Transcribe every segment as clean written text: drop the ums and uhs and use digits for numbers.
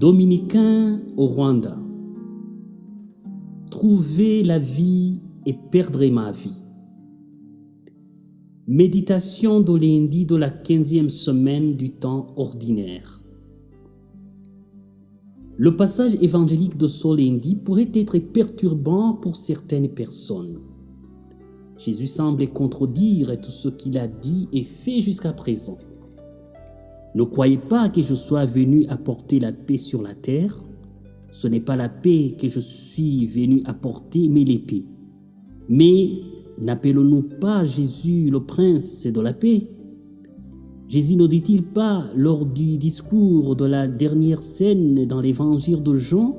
Dominicain au Rwanda. Trouver la vie et perdre ma vie. Méditation de lundi de la 15e semaine du temps ordinaire. Le passage évangélique de ce lundi pourrait être perturbant pour certaines personnes. Jésus semble contredire tout ce qu'il a dit et fait jusqu'à présent. Ne croyez pas que je sois venu apporter la paix sur la terre. Ce n'est pas la paix que je suis venu apporter, mais l'épée. Mais n'appelons-nous pas Jésus le prince de la paix? Jésus ne dit-il pas lors du discours de la dernière scène dans l'évangile de Jean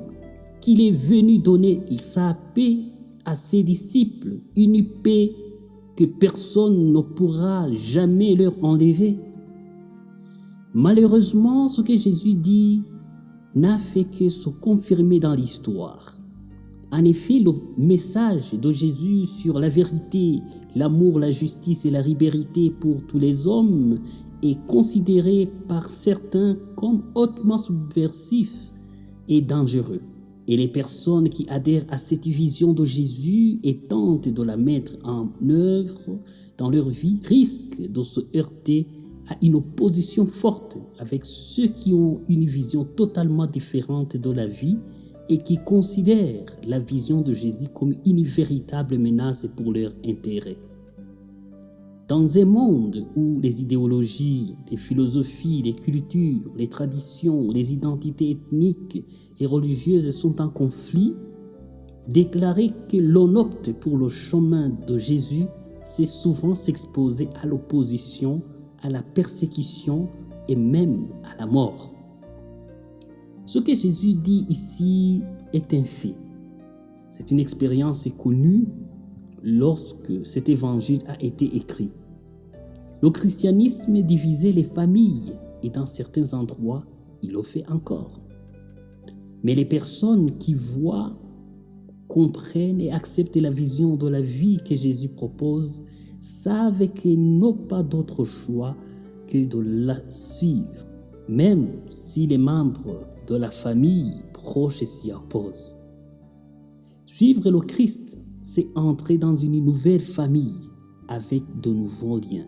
qu'il est venu donner sa paix à ses disciples, une paix que personne ne pourra jamais leur enlever? Malheureusement, ce que Jésus dit n'a fait que se confirmer dans l'histoire. En effet, le message de Jésus sur la vérité, l'amour, la justice et la liberté pour tous les hommes est considéré par certains comme hautement subversif et dangereux. Et les personnes qui adhèrent à cette vision de Jésus et tentent de la mettre en œuvre dans leur vie risquent de se heurter à une opposition forte avec ceux qui ont une vision totalement différente de la vie et qui considèrent la vision de Jésus comme une véritable menace pour leur intérêt. Dans un monde où les idéologies, les philosophies, les cultures, les traditions, les identités ethniques et religieuses sont en conflit, déclarer que l'on opte pour le chemin de Jésus, c'est souvent s'exposer à l'opposition, à la persécution et même à la mort. Ce que Jésus dit ici est un fait. C'est une expérience connue lorsque cet évangile a été écrit. Le christianisme divisait les familles et dans certains endroits, il le fait encore. Mais les personnes qui voient, comprennent et acceptent la vision de la vie que Jésus propose savent qu'ils n'ont pas d'autre choix que de la suivre, même si les membres de la famille proche s'y opposent. Suivre le Christ, c'est entrer dans une nouvelle famille avec de nouveaux liens.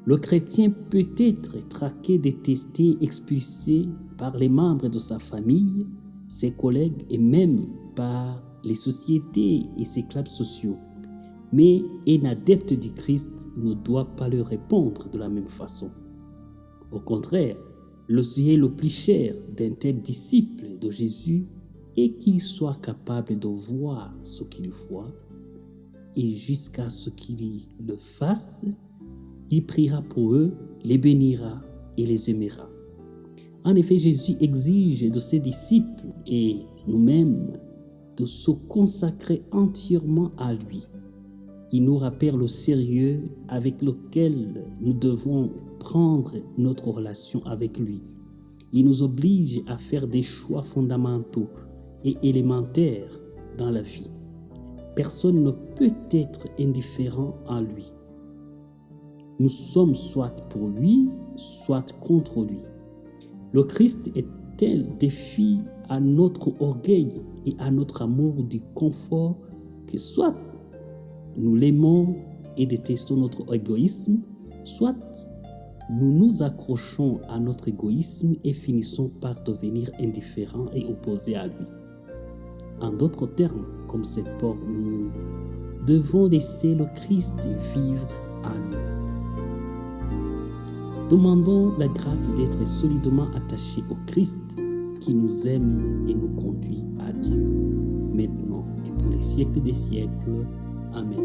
Le chrétien peut être traqué, détesté, expulsé par les membres de sa famille, ses collègues et même par les sociétés et ses clubs sociaux. Mais un adepte du Christ ne doit pas leur répondre de la même façon. Au contraire, le sujet le plus cher d'un tel disciple de Jésus est qu'il soit capable de voir ce qu'il voit et jusqu'à ce qu'il le fasse, il priera pour eux, les bénira et les aimera. En effet, Jésus exige de ses disciples et nous-mêmes de se consacrer entièrement à lui. Il nous rappelle le sérieux avec lequel nous devons prendre notre relation avec lui. Il nous oblige à faire des choix fondamentaux et élémentaires dans la vie. Personne ne peut être indifférent à lui. Nous sommes soit pour lui, soit contre lui. Le Christ est tel défi à notre orgueil et à notre amour du confort que soit nous l'aimons et détestons notre égoïsme, soit nous nous accrochons à notre égoïsme et finissons par devenir indifférents et opposés à lui. En d'autres termes, comme cette Paul, nous devons laisser le Christ vivre en nous. Demandons la grâce d'être solidement attachés au Christ qui nous aime et nous conduit à Dieu, maintenant et pour les siècles des siècles. Amen.